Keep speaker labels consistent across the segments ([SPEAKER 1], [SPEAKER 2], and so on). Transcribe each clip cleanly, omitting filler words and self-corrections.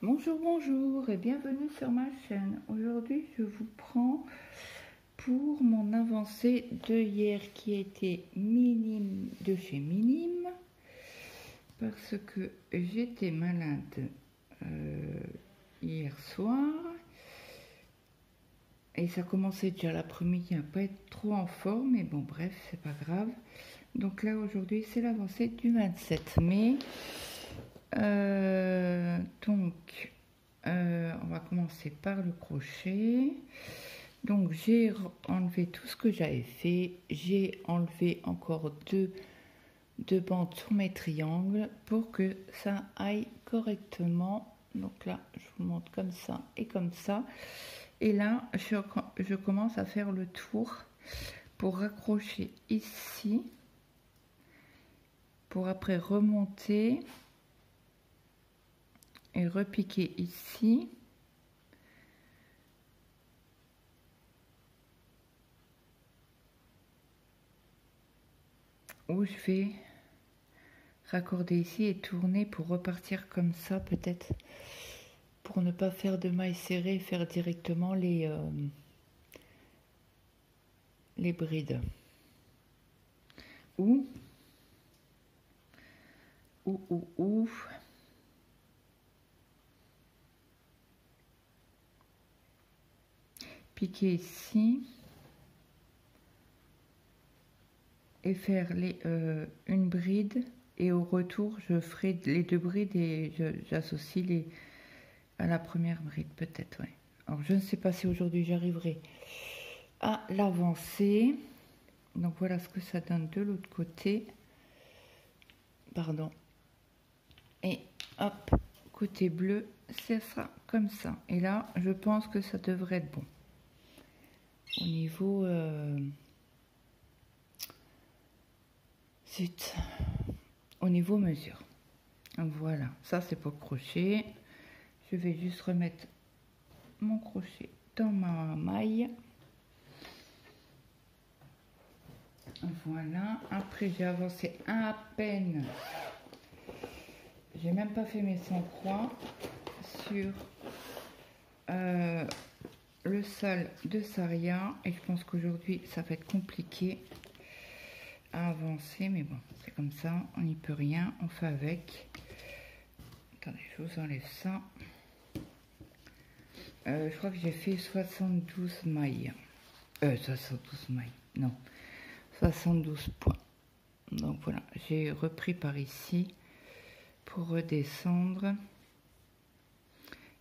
[SPEAKER 1] Bonjour, bonjour et bienvenue sur ma chaîne. Aujourd'hui, je vous prends pour mon avancée de hier qui était minime de chez minime parce que j'étais malade hier soir et ça commençait déjà l'après-midi à pas être trop en forme, mais bon, bref, c'est pas grave. Donc là, aujourd'hui, c'est l'avancée du 27 mai. On va commencer par le crochet. Donc j'ai enlevé tout ce que j'avais fait. J'ai enlevé encore deux bandes sur mes triangles pour que ça aille correctement. Donc là, je vous montre comme ça et comme ça. Et là, je commence à faire le tour pour raccrocher ici, pour après remonter et repiquer ici. Où je vais raccorder ici et tourner pour repartir comme ça, peut-être pour ne pas faire de mailles serrées, faire directement les brides. Ou piquer ici et faire une bride, et au retour je ferai les deux brides et j'associe à la première bride, peut-être, ouais. Alors je ne sais pas si aujourd'hui j'arriverai à l'avancer. Donc voilà ce que ça donne de l'autre côté. Pardon. Et hop, côté bleu, c'est ça, comme ça. Et là, je pense que ça devrait être bon. Au niveau... au niveau mesure. Voilà, ça c'est pour le crochet. Je vais juste remettre mon crochet dans ma maille. Voilà, après j'ai avancé à peine. J'ai même pas fait mes 100 croix sur le sol de Saria, et je pense qu'aujourd'hui ça va être compliqué à avancer, mais bon, c'est comme ça, on n'y peut rien, on fait avec. Attendez, je vous enlève ça. Je crois que j'ai fait 72 mailles. 72 mailles, non, 72 points. Donc voilà, j'ai repris par ici pour redescendre.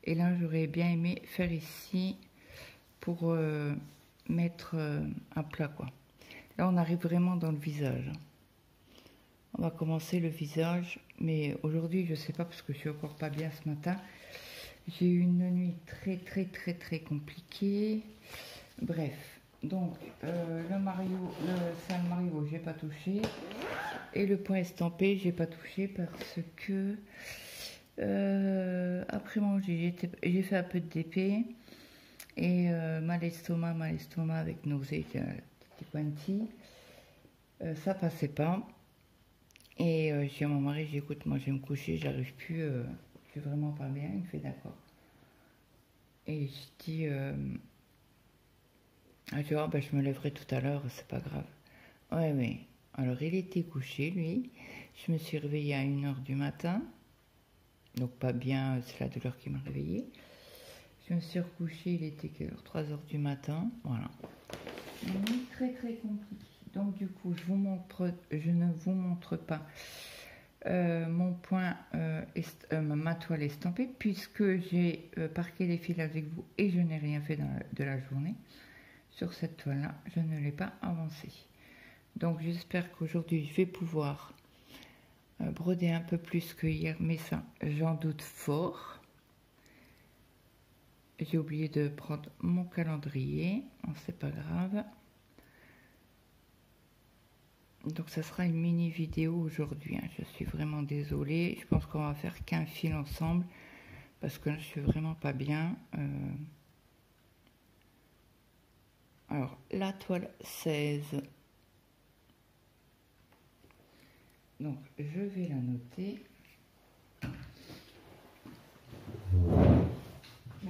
[SPEAKER 1] Et là, j'aurais bien aimé faire ici pour mettre à plat, quoi. Là, on arrive vraiment dans le visage. On va commencer le visage, mais aujourd'hui, je sais pas parce que je suis encore pas bien ce matin. J'ai eu une nuit très compliquée. Bref, donc le saint Mario, j'ai pas touché, et le point estampé, j'ai pas touché parce que après manger, j'ai fait un peu de DP et mal estomac avec nausée, petit quanti, ça passait pas. Et j'ai dit à mon mari, j'écoute, moi je vais me coucher, j'arrive plus, je suis vraiment pas bien. Il me fait d'accord. Et je dis, oh, ben, je me lèverai tout à l'heure, c'est pas grave. Ouais, mais alors il était couché, lui. Je me suis réveillée à 1h du matin. Donc pas bien, c'est la douleur qui m'a réveillée. Je me suis recouchée, il était 3h du matin. Voilà. Très compliqué. Donc du coup, je ne vous montre pas mon point, ma toile estampée, puisque j'ai parqué les fils avec vous et je n'ai rien fait de la journée. Sur cette toile là, je ne l'ai pas avancée. Donc j'espère qu'aujourd'hui je vais pouvoir broder un peu plus que hier, mais ça j'en doute fort. J'ai oublié de prendre mon calendrier, c'est pas grave. Donc ça sera une mini vidéo aujourd'hui, hein. Je suis vraiment désolée, je pense qu'on va faire qu'un fil ensemble parce que je suis vraiment pas bien. Alors la toile 16, donc je vais la noter.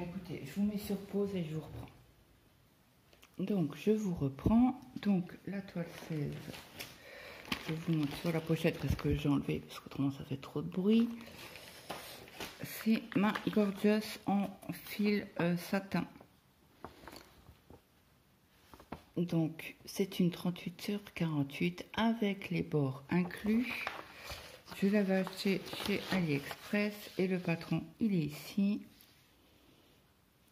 [SPEAKER 1] Écoutez, je vous mets sur pause et je vous reprends. Donc, je vous reprends. Donc, la toile 16, je vous montre sur la pochette parce que j'ai enlevé, parce qu'autrement ça fait trop de bruit. C'est ma Gorgeous en fil satin. Donc, c'est une 38 sur 48 avec les bords inclus. Je l'avais acheté chez AliExpress et le patron, il est ici.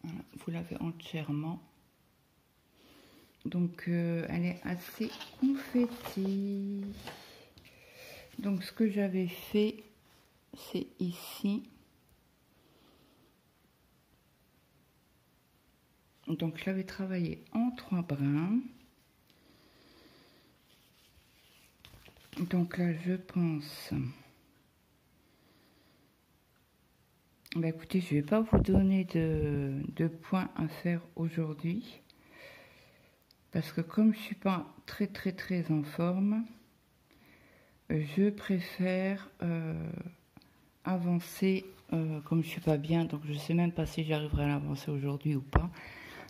[SPEAKER 1] Voilà, vous l'avez entièrement. Donc, elle est assez confetti. Donc, ce que j'avais fait, c'est ici. Donc, je l'avais travaillé en 3 brins. Donc là, je pense... Bah, écoutez, je ne vais pas vous donner de points à faire aujourd'hui. Parce que comme je ne suis pas très en forme, je préfère avancer comme je ne suis pas bien. Donc, je ne sais même pas si j'arriverai à avancer aujourd'hui ou pas.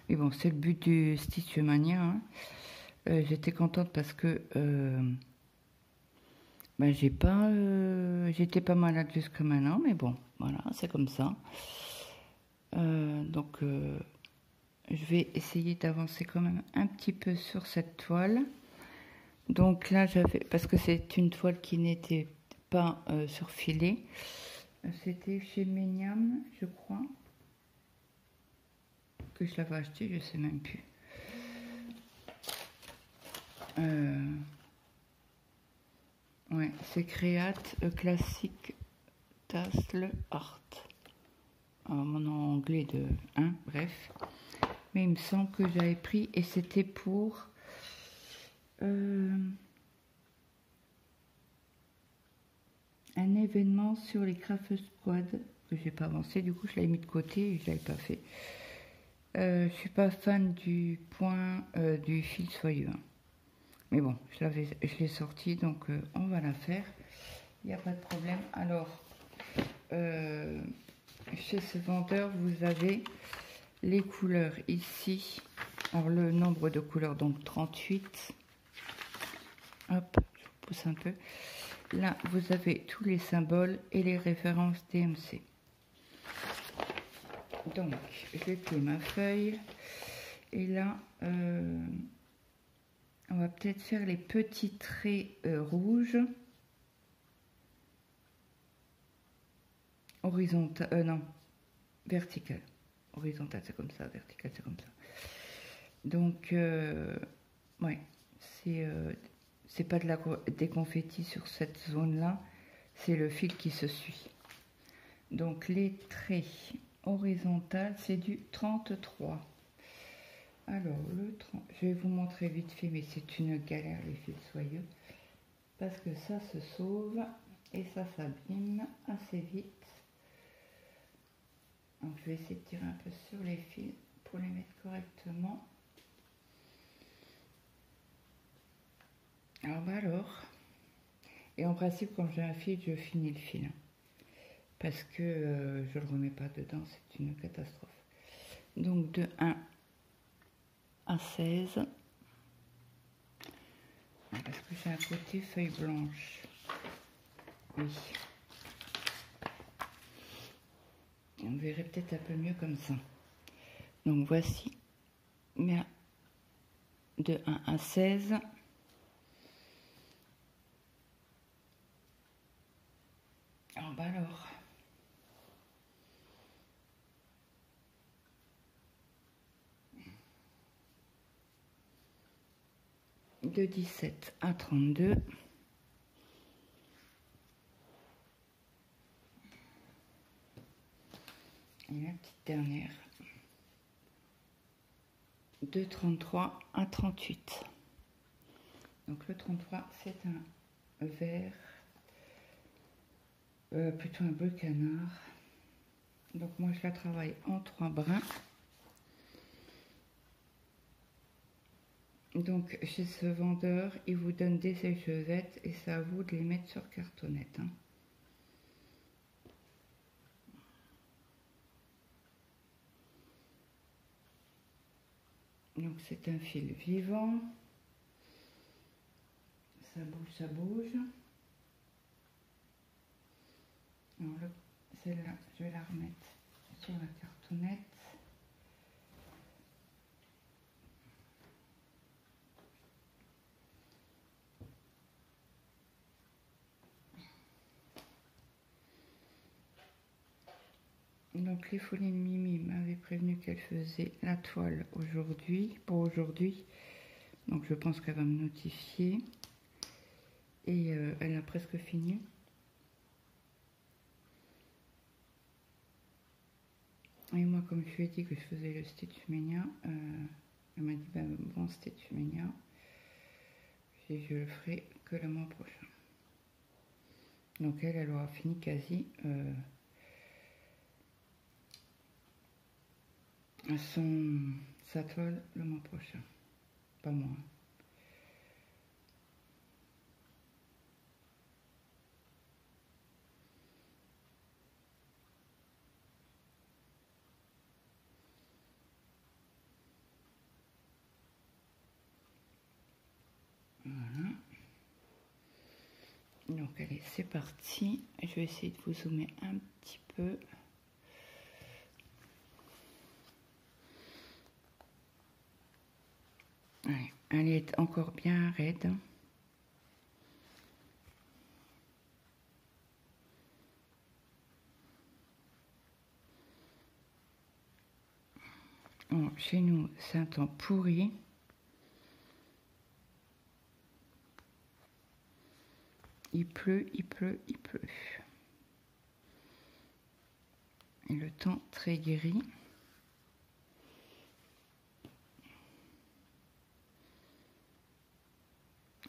[SPEAKER 1] Mais bon, c'est le but du Stitchmania. Hein. J'étais contente parce que ben, j'étais pas malade jusque maintenant, mais bon, voilà, c'est comme ça. Donc, je vais essayer d'avancer quand même un petit peu sur cette toile. Donc là, parce que c'est une toile qui n'était pas surfilée. C'était chez Meniam, je crois. Que je l'avais acheté, je sais même plus. Ouais, c'est Create Classic Tassel Art. Alors, mon anglais de 1, bref. Mais il me semble que j'avais pris et c'était pour un événement sur les Craft Squad que j'ai pas avancé. Du coup, je l'avais mis de côté et je l'avais pas fait. Je suis pas fan du point du fil soyeux. Hein. Mais bon, je l'ai sorti, donc on va la faire. Il n'y a pas de problème. Alors, chez ce vendeur, vous avez les couleurs ici. Alors, le nombre de couleurs, donc 38. Hop, je vous pousse un peu. Là, vous avez tous les symboles et les références DMC. Donc, je plie ma feuille. Et là, on va peut-être faire les petits traits rouges. Horizontal, non, vertical. Horizontal, c'est comme ça, vertical, c'est comme ça. Donc, ouais, c'est pas des confettis sur cette zone-là, c'est le fil qui se suit. Donc, les traits horizontaux, c'est du 33. Alors, je vais vous montrer vite fait, mais c'est une galère les fils soyeux, parce que ça se sauve et ça s'abîme assez vite. Donc, je vais essayer de tirer un peu sur les fils pour les mettre correctement. Alors, et en principe, quand j'ai un fil, je finis le fil, parce que je ne le remets pas dedans, c'est une catastrophe. Donc, de 1 à 16, parce que j'ai un côté feuille blanche. Oui. On verrait peut-être un peu mieux comme ça. Donc voici mais de 1 à 16. Alors, de 17 à 32. Et la petite dernière. De 33 à 38. Donc le 33, c'est un vert, plutôt un bleu canard. Donc moi je la travaille en 3 brins. Donc chez ce vendeur, il vous donne des sèche-vettes et c'est à vous de les mettre sur cartonnette. Hein. Donc c'est un fil vivant. Ça bouge, ça bouge. Alors celle-là, je vais la remettre sur la cartonnette. Donc les Folies de Mimi m'avaient prévenu qu'elle faisait la toile aujourd'hui, pour aujourd'hui. Donc je pense qu'elle va me notifier. Et elle a presque fini. Et moi, comme je lui ai dit que je faisais le Stitch Mania, elle m'a dit ben, bon Stitch Mania, je le ferai que le mois prochain. Donc elle aura fini quasi sa toile le mois prochain, pas moi. Voilà. Donc allez, c'est parti. Je vais essayer de vous zoomer un petit peu. Allez, elle est encore bien raide. Bon, chez nous, c'est un temps pourri. Il pleut, il pleut, il pleut. Et le temps très gris.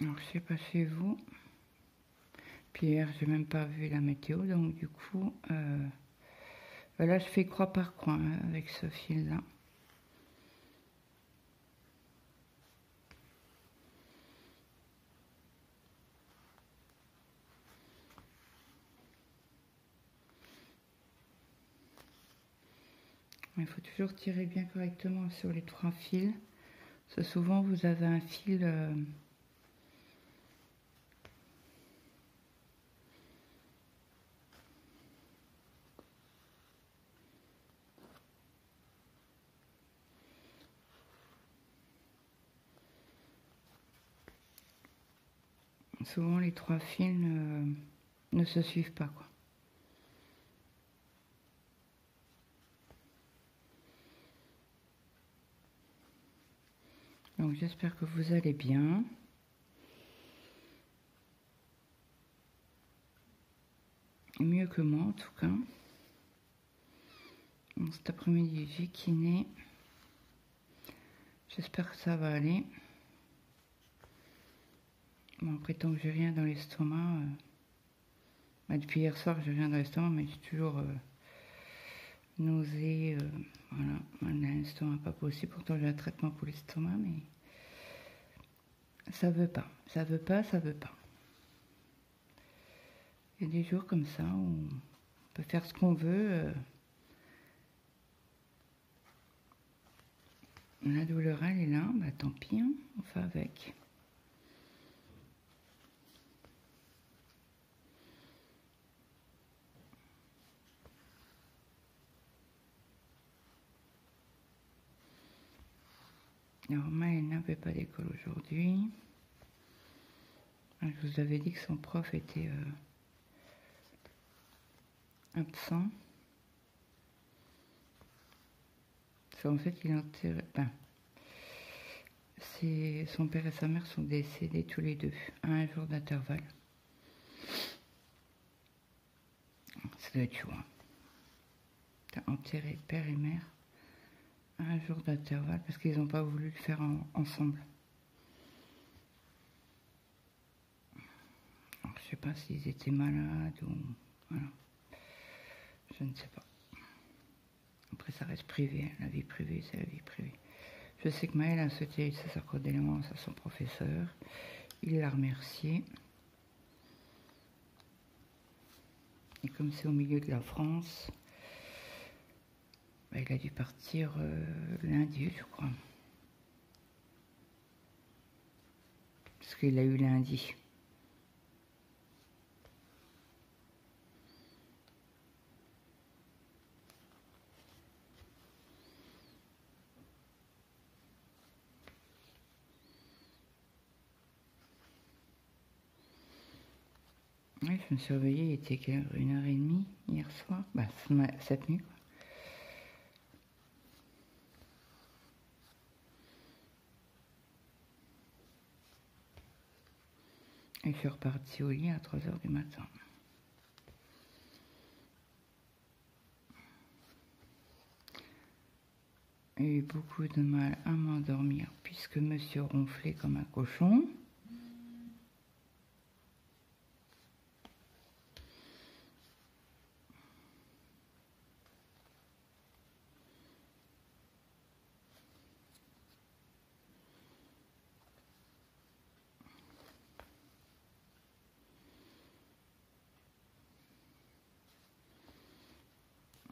[SPEAKER 1] Alors, je sais pas chez vous. Puis hier, j'ai même pas vu la météo, donc du coup, là, je fais croix par croix hein, avec ce fil-là. Il faut toujours tirer bien correctement sur les 3 fils. Parce que souvent, vous avez un fil... souvent, les 3 fils ne se suivent pas, quoi. Donc, j'espère que vous allez bien. Mieux que moi, en tout cas. Bon, cet après-midi, j'ai kiné. J'espère que ça va aller. Bon, après, tant que j'ai rien dans l'estomac... depuis hier soir, j'ai rien dans l'estomac, mais j'ai toujours nausée. Voilà, l'estomac pas possible. Pourtant, j'ai un traitement pour l'estomac, mais ça veut pas. Ça veut pas, ça veut pas. Il y a des jours comme ça où on peut faire ce qu'on veut. La douleur, elle est là. Bah, tant pis, hein, on fait avec. Alors, Maëlle n'avait pas d'école aujourd'hui. Je vous avais dit que son prof était absent. Parce qu'en fait, il est enterré... son père et sa mère sont décédés tous les deux, à un jour d'intervalle. Ça doit être chaud. Hein. T'as enterré père et mère à un jour d'intervalle parce qu'ils n'ont pas voulu le faire ensemble. Alors, je sais pas s'ils étaient malades ou... Voilà. Je ne sais pas. Après, ça reste privé. La vie privée, c'est la vie privée. Je sais que Maëlle a souhaité ses accords d'éléments à son professeur. Il l'a remercié. Et comme c'est au milieu de la France, bah, il a dû partir lundi, je crois. parce qu'il a eu lundi. Oui, je me suis réveillée, il était quelle heure? 1h30 hier soir, bah cette nuit quoi. Et je suis repartie au lit à 3h du matin. J'ai eu beaucoup de mal à m'endormir puisque monsieur ronflait comme un cochon.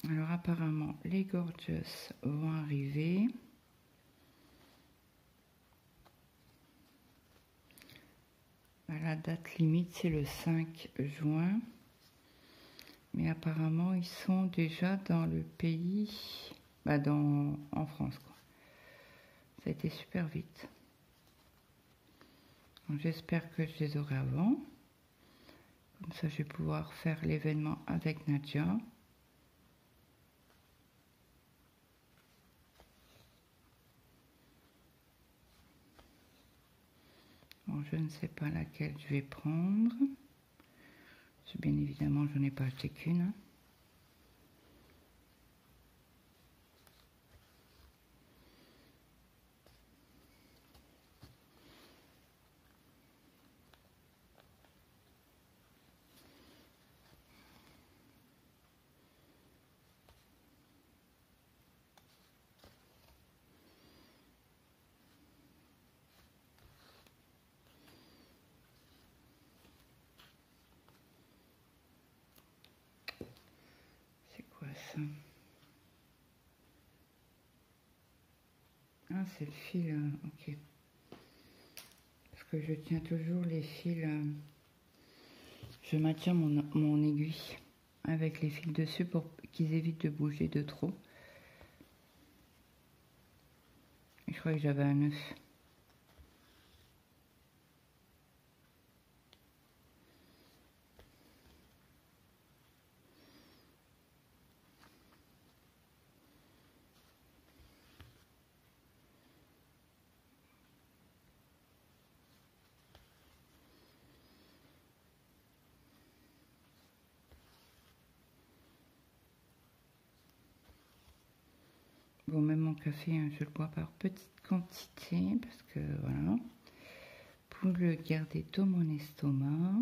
[SPEAKER 1] Alors apparemment les Gorgeous vont arriver. La date limite c'est le 5 juin. Mais apparemment ils sont déjà dans le pays, en France quoi. Ça a été super vite. J'espère que je les aurai avant. Comme ça je vais pouvoir faire l'événement avec Nadia. Bon, je ne sais pas laquelle je vais prendre. Bien évidemment, je n'en ai pas acheté qu'une. C'est quoi ça? Ah, c'est le fil, ok. Parce que je tiens toujours les fils, je maintiens mon aiguille avec les fils dessus pour qu'ils évitent de bouger de trop. Et je crois que j'avais un œuf. Bon, même mon café, hein, je le bois par petite quantité parce que voilà, pour le garder dans mon estomac.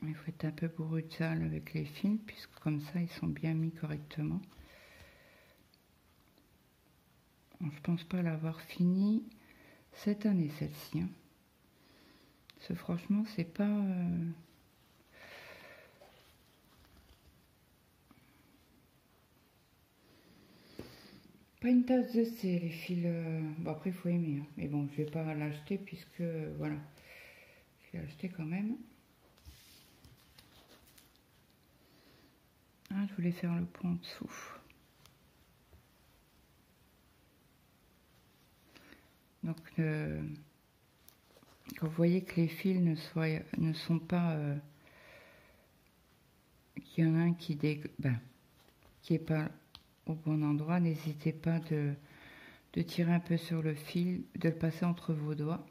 [SPEAKER 1] Il faut être un peu brutal avec les fils, puisque comme ça, ils sont bien mis correctement. Bon, je pense pas l'avoir fini cette année, celle-ci. Hein. Parce que franchement, c'est pas... pas une tasse de thé, les fils... Bon, après, il faut aimer. Hein. Mais bon, je vais pas l'acheter, puisque... voilà. Je vais l'acheter quand même. Ah, je voulais faire le point en dessous. Donc, quand vous voyez que les fils ne sont pas... qu'il y en a un qui n'est pas au bon endroit, n'hésitez pas de tirer un peu sur le fil, de le passer entre vos doigts.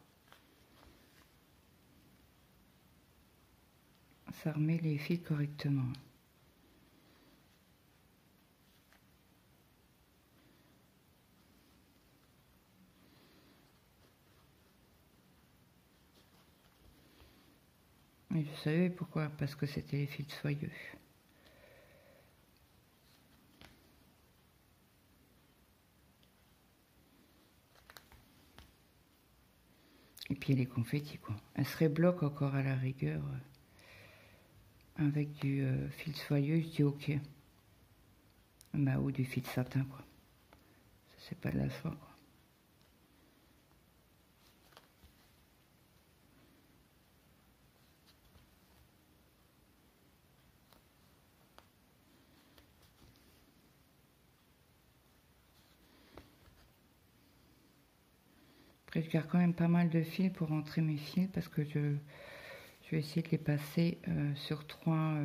[SPEAKER 1] Ça remet les fils correctement. Et je savais pourquoi, parce que c'était les fils soyeux. Et puis les confettis, quoi. Elle serait bloc encore à la rigueur. Avec du fil soyeux, je dis ok. Bah, ou du fil satin, quoi. Ça, c'est pas de la soie, quoi. Après, je garde quand même pas mal de fils pour rentrer mes fils parce que je vais essayer de les passer sur trois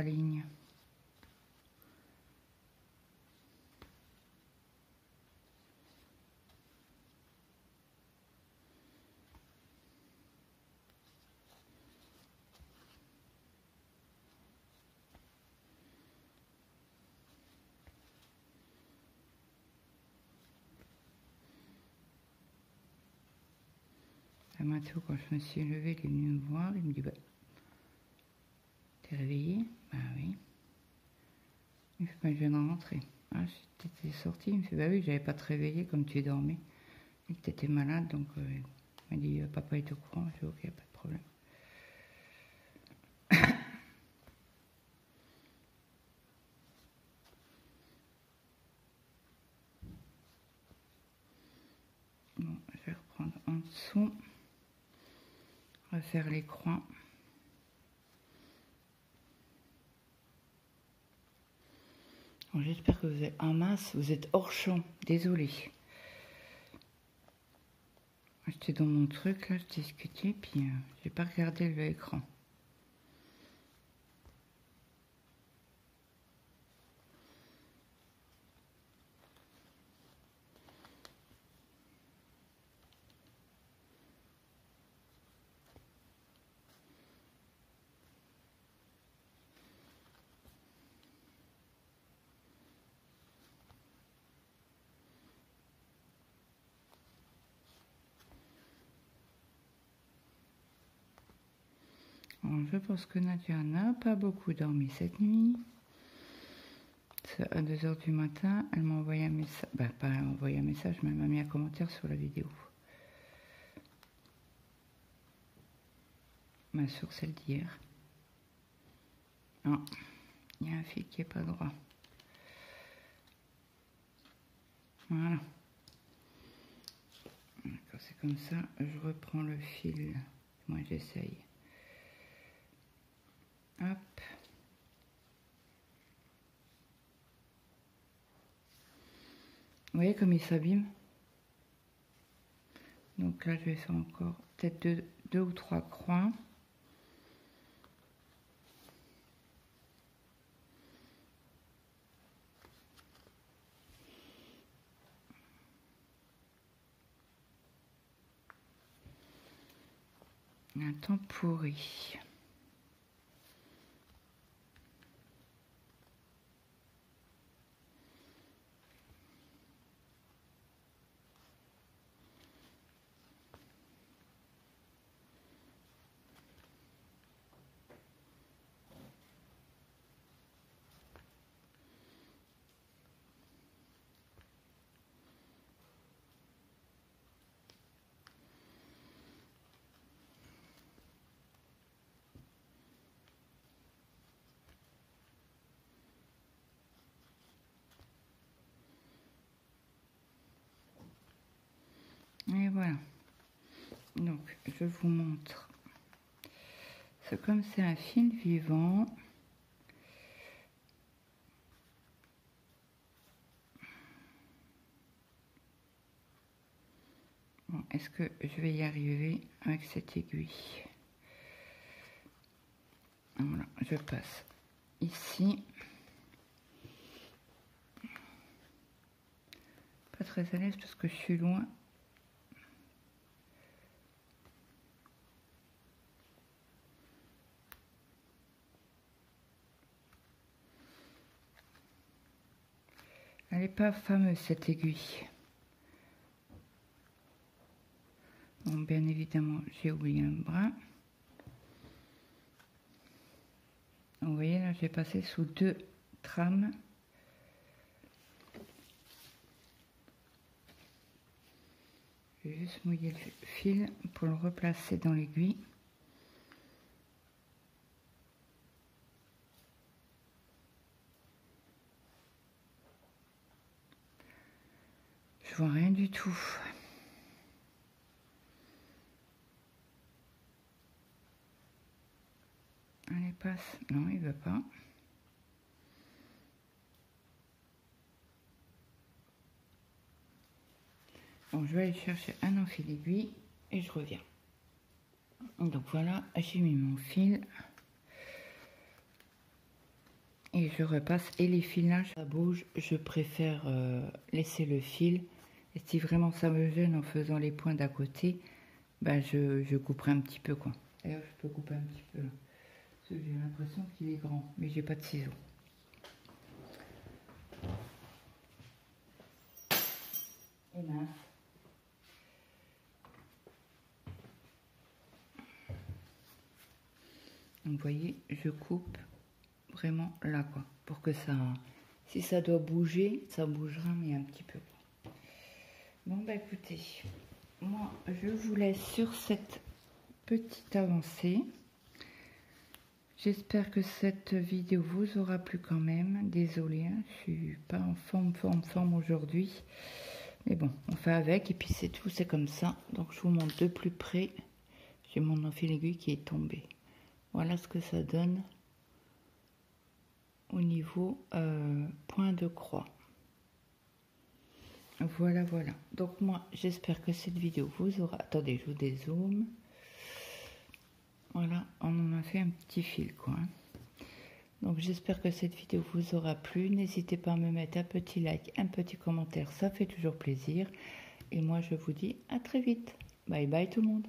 [SPEAKER 1] lignes. Mathieu, quand je me suis levée, il est venu me voir, il me dit, bah, t'es réveillé? Bah oui. Il me fait, bah, je viens de rentrer. Ah, t'étais sorti? Il me fait, bah oui, j'avais pas te réveillé comme tu dormais. Et que t'étais malade, donc il m'a dit, papa est au courant. Je dis, ok, pas de problème. Bon, je vais reprendre en dessous. Refaire les croix. J'espère que vous êtes en masse, vous êtes hors champ, désolé. J'étais dans mon truc, là, je discutais, puis j'ai pas regardé l'écran. Alors, je pense que Nadia n'a pas beaucoup dormi cette nuit. À 2 h du matin, elle m'a envoyé un message. Bah, pas envoyé un message, mais elle m'a mis un commentaire sur la vidéo. Sur celle d'hier. Ah, il y a un fil qui est pas droit. Voilà. Quand c'est comme ça, je reprends le fil. Moi, j'essaye. Hop. Vous voyez comme il s'abîme? Donc là, je vais faire encore peut-être deux ou trois croix. Un temps pourri. Et voilà. Donc, je vous montre. C'est comme c'est un fil vivant. Bon, est-ce que je vais y arriver avec cette aiguille? Voilà, je passe ici. très à l'aise parce que je suis loin. Elle n'est pas fameuse cette aiguille. Bon, bien évidemment, j'ai oublié un bras. Vous voyez, là, j'ai passé sous 2 trames. Je vais juste mouiller le fil pour le replacer dans l'aiguille. Je vois rien du tout. Allez, passe. Non, il veut pas. Bon, je vais aller chercher un enfil aiguille et je reviens. Donc voilà, j'ai mis mon fil. Et je repasse. Et les fils là, ça bouge. Je préfère laisser le fil. Et si vraiment ça me gêne en faisant les points d'à côté, ben je couperai un petit peu, quoi. D'ailleurs, je peux couper un petit peu là. Parce que j'ai l'impression qu'il est grand, mais j'ai pas de ciseaux. Et mince. Donc, vous voyez, je coupe vraiment là, quoi. Pour que ça... Si ça doit bouger, ça bougera, mais un petit peu. Bon, bah écoutez, moi, je vous laisse sur cette petite avancée. J'espère que cette vidéo vous aura plu quand même. Désolée, hein, je suis pas en forme aujourd'hui. Mais bon, on fait avec et puis c'est tout, c'est comme ça. Donc je vous montre de plus près. J'ai mon enfil aiguille qui est tombé. Voilà ce que ça donne au niveau point de croix. Voilà, voilà. Donc moi, j'espère que cette vidéo vous aura... Attendez, je vous dézoome. Voilà, on en a fait un petit fil, quoi. Donc j'espère que cette vidéo vous aura plu. N'hésitez pas à me mettre un petit like, un petit commentaire, ça fait toujours plaisir. Et moi, je vous dis à très vite. Bye bye tout le monde.